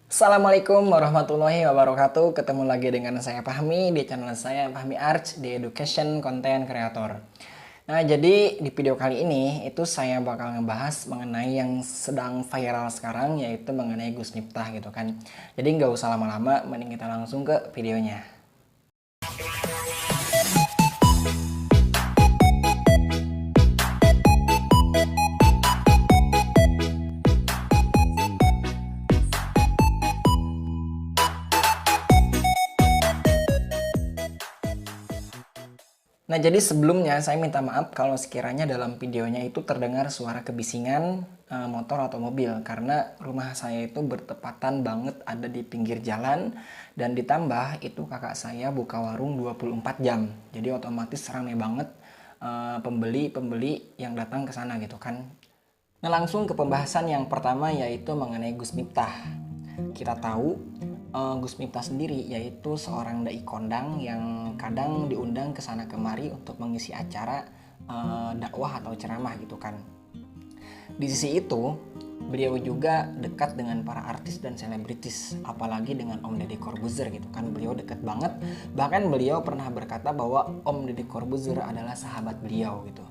Assalamualaikum warahmatullahi wabarakatuh. Ketemu lagi dengan saya Fahmi di channel saya Fahmi Arts di Education Content Creator. Nah, jadi di video kali ini itu saya bakal ngebahas mengenai yang sedang viral sekarang, yaitu mengenai Gus Miftah gitu kan. Jadi nggak usah lama-lama, mending kita langsung ke videonya. Nah, jadi sebelumnya saya minta maaf kalau sekiranya dalam videonya itu terdengar suara kebisingan motor atau mobil, karena rumah saya itu bertepatan banget ada di pinggir jalan, dan ditambah itu kakak saya buka warung 24 jam. Jadi otomatis ramai banget pembeli-pembeli yang datang ke sana gitu kan. Nah, langsung ke pembahasan yang pertama, yaitu mengenai Gus Miftah. Kita tahu Gus Miftah sendiri yaitu seorang dai kondang yang kadang diundang ke sana kemari untuk mengisi acara dakwah atau ceramah gitu kan. Di sisi itu, beliau juga dekat dengan para artis dan selebritis, apalagi dengan Om Deddy Corbuzier gitu kan. Beliau dekat banget. Bahkan beliau pernah berkata bahwa Om Deddy Corbuzier adalah sahabat beliau gitu.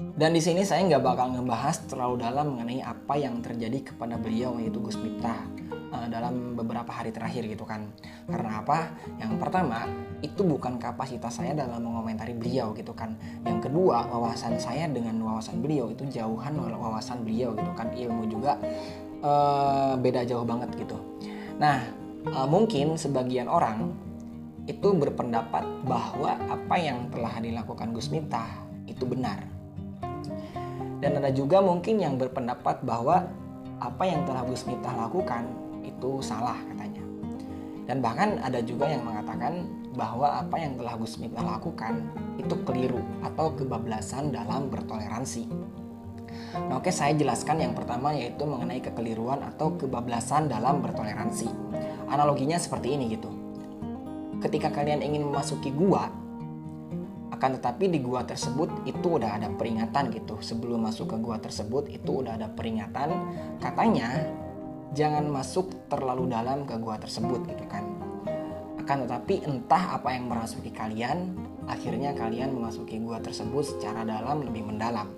Dan di sini saya nggak bakal ngebahas terlalu dalam mengenai apa yang terjadi kepada beliau, yaitu Gus Miftah dalam beberapa hari terakhir gitu kan. Karena apa? Yang pertama, itu bukan kapasitas saya dalam mengomentari beliau gitu kan. Yang kedua, wawasan saya dengan wawasan beliau itu jauhan wawasan beliau gitu kan. Ilmu juga beda jauh banget gitu. Nah, mungkin sebagian orang itu berpendapat bahwa apa yang telah dilakukan Gus Miftah itu benar. Dan ada juga mungkin yang berpendapat bahwa apa yang telah Gus Miftah lakukan itu salah katanya. Dan bahkan ada juga yang mengatakan bahwa apa yang telah Gus Miftah lakukan itu keliru atau kebablasan dalam bertoleransi. Nah, oke, saya jelaskan yang pertama, yaitu mengenai kekeliruan atau kebablasan dalam bertoleransi. Analoginya seperti ini gitu. Ketika kalian ingin memasuki gua, akan tetapi di gua tersebut itu udah ada peringatan gitu. Sebelum masuk ke gua tersebut itu udah ada peringatan, katanya jangan masuk terlalu dalam ke gua tersebut gitu kan. Akan tetapi entah apa yang merasuki kalian, akhirnya kalian memasuki gua tersebut secara dalam, lebih mendalam,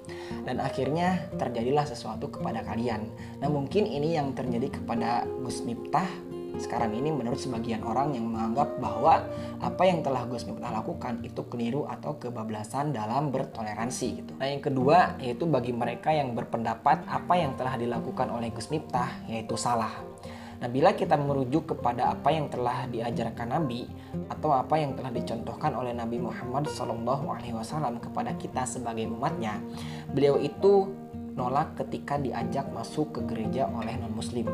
dan akhirnya terjadilah sesuatu kepada kalian. Nah, mungkin ini yang terjadi kepada Gus Miftah sekarang ini menurut sebagian orang yang menganggap bahwa apa yang telah Gus Miftah lakukan itu keliru atau kebablasan dalam bertoleransi gitu. Nah, yang kedua yaitu bagi mereka yang berpendapat apa yang telah dilakukan oleh Gus Miftah yaitu salah. Nah, bila kita merujuk kepada apa yang telah diajarkan Nabi atau apa yang telah dicontohkan oleh Nabi Muhammad SAW kepada kita sebagai umatnya, beliau itu nolak ketika diajak masuk ke gereja oleh non-muslim.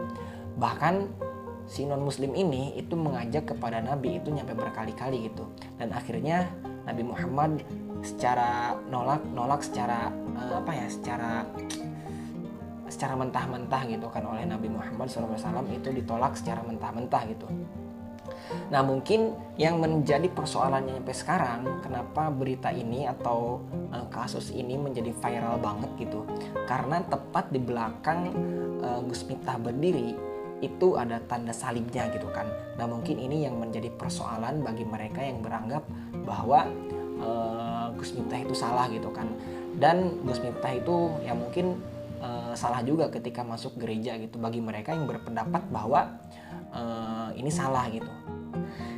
Bahkan si non-muslim ini itu mengajak kepada Nabi itu nyampe berkali-kali gitu. Dan akhirnya Nabi Muhammad secara nolak secara secara mentah-mentah gitu kan, oleh Nabi Muhammad SAW itu ditolak secara mentah-mentah gitu. Nah, mungkin yang menjadi persoalannya sampai sekarang, kenapa berita ini atau kasus ini menjadi viral banget gitu, karena tepat di belakang Gus Miftah berdiri itu ada tanda salibnya gitu kan. Nah, mungkin ini yang menjadi persoalan bagi mereka yang beranggap bahwa Gus Miftah itu salah gitu kan. Dan Gus Miftah itu ya mungkin salah juga ketika masuk gereja gitu, bagi mereka yang berpendapat bahwa ini salah gitu.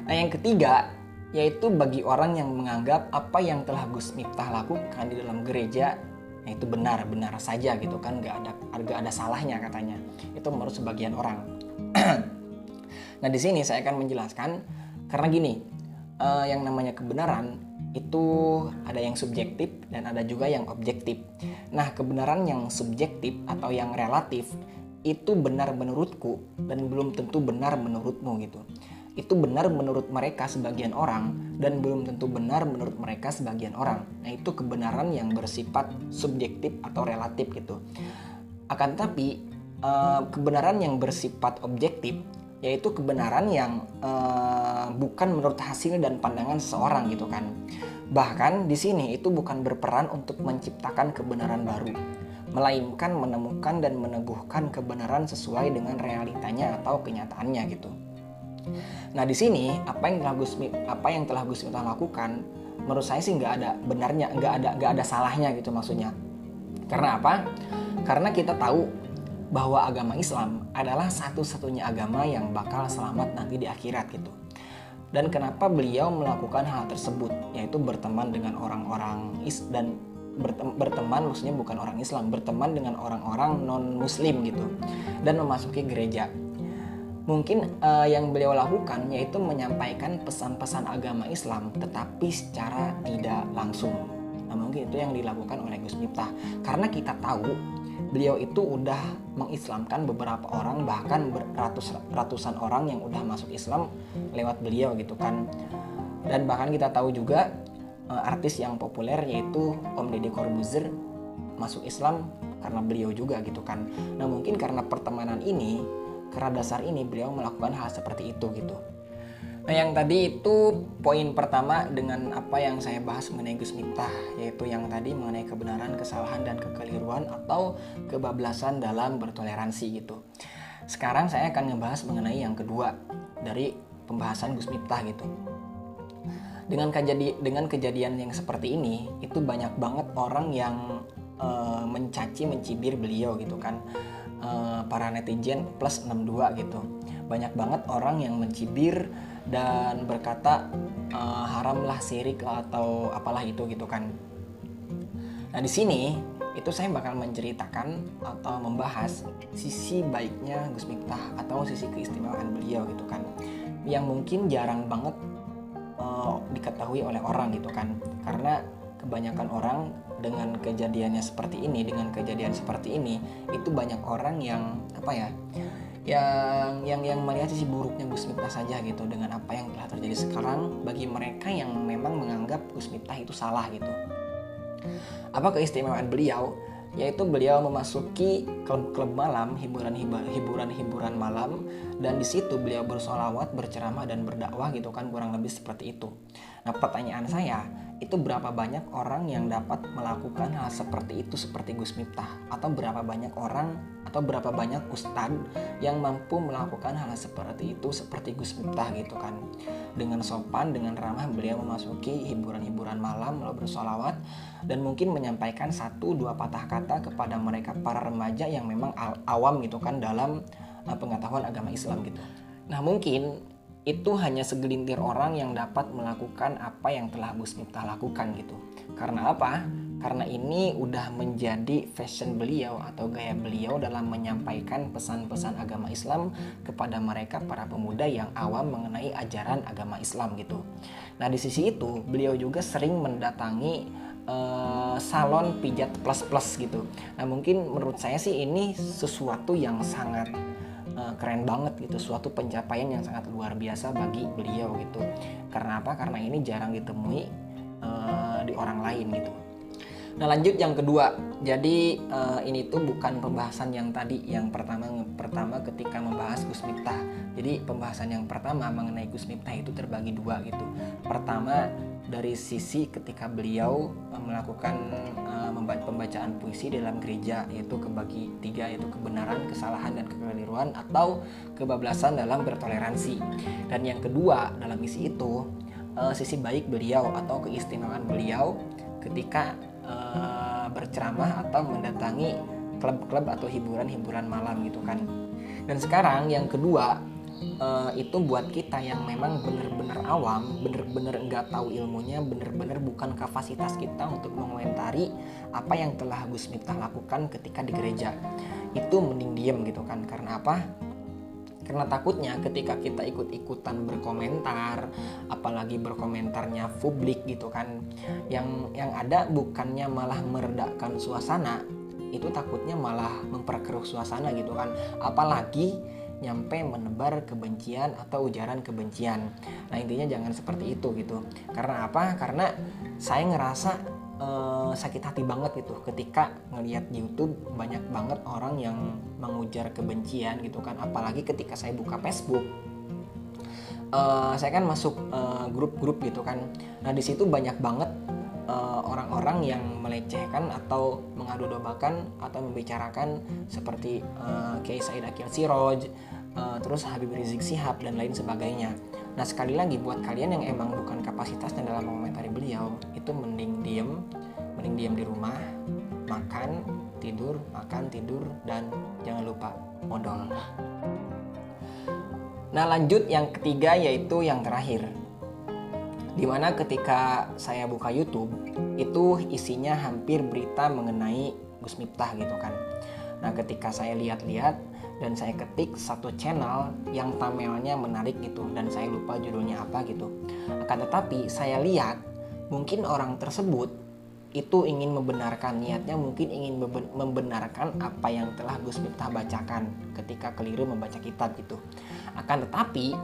Nah, yang ketiga yaitu bagi orang yang menganggap apa yang telah Gus Miftah lakukan di dalam gereja itu benar-benar saja gitu kan, gak ada salahnya katanya. Itu menurut sebagian orang. Nah, di sini saya akan menjelaskan, karena gini, yang namanya kebenaran itu ada yang subjektif dan ada juga yang objektif. Nah, kebenaran yang subjektif atau yang relatif itu benar menurutku dan belum tentu benar menurutmu gitu. Itu benar menurut mereka sebagian orang dan belum tentu benar menurut mereka sebagian orang. Nah, itu kebenaran yang bersifat subjektif atau relatif gitu. Akan tapi kebenaran yang bersifat objektif yaitu kebenaran yang bukan menurut hasil dan pandangan seseorang gitu kan. Bahkan di sini itu bukan berperan untuk menciptakan kebenaran baru. melainkan menemukan dan meneguhkan kebenaran sesuai dengan realitanya atau kenyataannya gitu. Nah di sini apa yang telah Gus Miftah lakukan, menurut saya sih nggak ada benarnya, nggak ada salahnya gitu maksudnya. Karena apa? Karena kita tahu bahwa agama Islam adalah satu-satunya agama yang bakal selamat nanti di akhirat gitu. Dan kenapa beliau melakukan hal tersebut, yaitu berteman dengan orang-orang dan berteman maksudnya bukan orang Islam, berteman dengan orang-orang non-Muslim gitu, dan memasuki gereja. Mungkin yang beliau lakukan yaitu menyampaikan pesan-pesan agama Islam, tetapi secara tidak langsung. Nah mungkin itu yang dilakukan oleh Gus Miftah, karena kita tahu beliau itu udah mengislamkan beberapa orang, bahkan ratusan orang yang udah masuk Islam lewat beliau gitu kan. Dan bahkan kita tahu juga artis yang populer yaitu Om Deddy Corbuzier masuk Islam karena beliau juga gitu kan. Nah mungkin karena pertemanan ini, karena dasar ini beliau melakukan hal seperti itu gitu. Nah yang tadi itu poin pertama dengan apa yang saya bahas mengenai Gus Miftah, yaitu yang tadi mengenai kebenaran, kesalahan, dan kekeliruan atau kebablasan dalam bertoleransi gitu. Sekarang saya akan ngebahas mengenai yang kedua dari pembahasan Gus Miftah gitu. Dengan kejadian yang seperti ini, itu banyak banget orang yang mencaci, mencibir beliau gitu kan. Para netizen plus 62 gitu. Banyak banget orang yang mencibir dan berkata haramlah syirik atau apalah itu gitu kan. Nah di sini itu saya bakal menceritakan atau membahas sisi baiknya Gus Miftah atau sisi keistimewaan beliau gitu kan, yang mungkin jarang banget diketahui oleh orang gitu kan. Karena kebanyakan orang dengan kejadian seperti ini itu banyak orang yang yang melihat sisi buruknya Gus Miftah saja gitu dengan apa yang telah terjadi sekarang, bagi mereka yang memang menganggap Gus Miftah itu salah gitu. Apa keistimewaan beliau? Yaitu beliau memasuki klub-klub malam, hiburan malam, dan di situ beliau bersolawat, berceramah dan berdakwah gitu kan, kurang lebih seperti itu. Nah pertanyaan saya, itu berapa banyak orang yang dapat melakukan hal seperti itu seperti Gus Miftah? Atau berapa banyak orang atau berapa banyak ustadz yang mampu melakukan hal seperti itu seperti Gus Miftah gitu kan? Dengan sopan, dengan ramah beliau memasuki hiburan malam lalu bersolawat dan mungkin menyampaikan 1-2 patah kata kepada mereka para remaja yang memang awam gitu kan dalam pengetahuan agama Islam gitu. Nah mungkin itu hanya segelintir orang yang dapat melakukan apa yang telah Gus Miftah lakukan gitu. Karena apa? Karena ini udah menjadi fashion beliau atau gaya beliau dalam menyampaikan pesan-pesan agama Islam kepada mereka para pemuda yang awam mengenai ajaran agama Islam gitu. Nah di sisi itu beliau juga sering mendatangi salon pijat plus gitu. Nah mungkin menurut saya sih ini sesuatu yang sangat keren banget gitu, suatu pencapaian yang sangat luar biasa bagi beliau gitu. Karena apa? Karena ini jarang ditemui di orang lain gitu. Nah lanjut yang kedua, jadi ini tuh bukan pembahasan yang tadi yang pertama ketika membahas Gus Miftah. Jadi pembahasan yang pertama mengenai Gus Miftah itu terbagi dua gitu. Pertama dari sisi ketika beliau melakukan pembacaan puisi dalam gereja, yaitu kebagi 3, yaitu kebenaran, kesalahan, dan kekeliruan atau kebablasan dalam bertoleransi. Dan yang kedua dalam isi itu sisi baik beliau atau keistimewaan beliau ketika berceramah atau mendatangi klub-klub atau hiburan malam gitu kan. Dan sekarang yang kedua itu buat kita yang memang bener-bener awam, bener-bener nggak tahu ilmunya, bener-bener bukan kapasitas kita untuk mengomentari apa yang telah Gus Miftah lakukan ketika di gereja. Itu mending diem gitu kan. Karena apa? Karena takutnya ketika kita ikut-ikutan berkomentar, apalagi berkomentarnya publik gitu kan, yang ada bukannya malah meredakan suasana, itu takutnya malah memperkeruh suasana gitu kan. Apalagi nyampe menebar kebencian atau ujaran kebencian. Nah intinya jangan seperti itu gitu. Karena apa? Karena saya ngerasa sakit hati banget gitu ketika ngelihat di YouTube banyak banget orang yang mengujar kebencian gitu kan. Apalagi ketika saya buka Facebook, saya kan masuk grup-grup gitu kan. Nah di situ banyak banget orang yang melecehkan atau mengadu dombakan atau membicarakan seperti Kiai Said Akil Siroj, terus Habib Rizik Syihab dan lain sebagainya. Nah, sekali lagi buat kalian yang emang bukan kapasitasnya dalam mengomentari beliau, itu mending diem di rumah, makan tidur, dan jangan lupa modal. Nah, lanjut yang ketiga, yaitu yang terakhir, dimana ketika saya buka YouTube itu isinya hampir berita mengenai Gus Miftah gitu kan. Nah, ketika saya lihat-lihat dan saya ketik satu channel yang thumbnailnya menarik gitu, dan saya lupa judulnya apa gitu, akan tetapi saya lihat mungkin orang tersebut itu ingin membenarkan, niatnya mungkin ingin membenarkan apa yang telah Gus Miftah bacakan ketika keliru membaca kitab gitu. Akan tetapi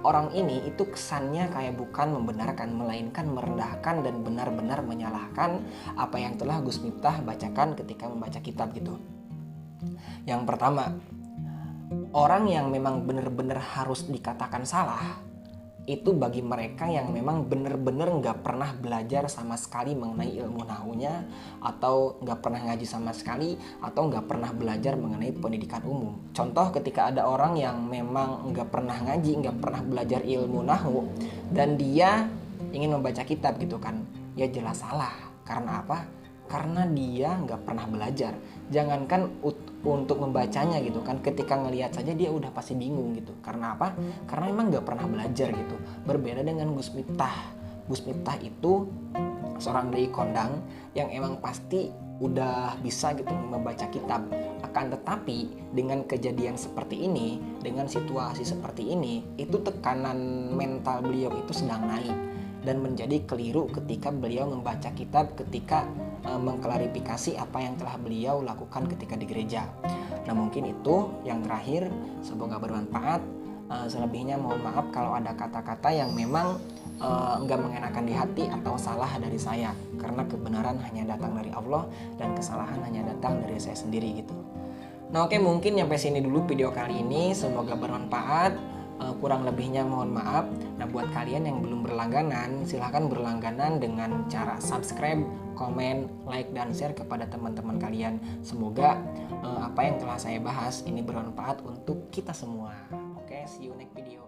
orang ini itu kesannya kayak bukan membenarkan, melainkan merendahkan dan benar-benar menyalahkan apa yang telah Gus Miftah bacakan ketika membaca kitab gitu. Yang pertama, orang yang memang benar-benar harus dikatakan salah itu bagi mereka yang memang benar-benar nggak pernah belajar sama sekali mengenai ilmu nahunya, atau nggak pernah ngaji sama sekali, atau nggak pernah belajar mengenai pendidikan umum. Contoh, ketika ada orang yang memang nggak pernah ngaji, nggak pernah belajar ilmu nahu, dan dia ingin membaca kitab gitu kan, ya jelas salah. Karena apa? Karena dia nggak pernah belajar. Jangankan untuk membacanya gitu kan, ketika ngelihat saja dia udah pasti bingung gitu. Karena apa? Karena emang nggak pernah belajar gitu. Berbeda dengan Gus Miftah. Gus Miftah itu seorang dai kondang yang emang pasti udah bisa gitu membaca kitab. Akan tetapi dengan kejadian seperti ini, dengan situasi seperti ini, itu tekanan mental beliau itu sedang naik dan menjadi keliru ketika beliau membaca kitab, ketika mengklarifikasi apa yang telah beliau lakukan ketika di gereja. Nah, mungkin itu yang terakhir, semoga bermanfaat. Selebihnya mohon maaf kalau ada kata-kata yang memang enggak mengenakan di hati atau salah dari saya, karena kebenaran hanya datang dari Allah dan kesalahan hanya datang dari saya sendiri gitu. Nah, oke, mungkin sampai sini dulu video kali ini, semoga bermanfaat. Kurang lebihnya mohon maaf. Nah, buat kalian yang belum berlangganan, silahkan berlangganan dengan cara subscribe, komen, like, dan share kepada teman-teman kalian. Semoga apa yang telah saya bahas ini bermanfaat untuk kita semua. Oke, see you next video.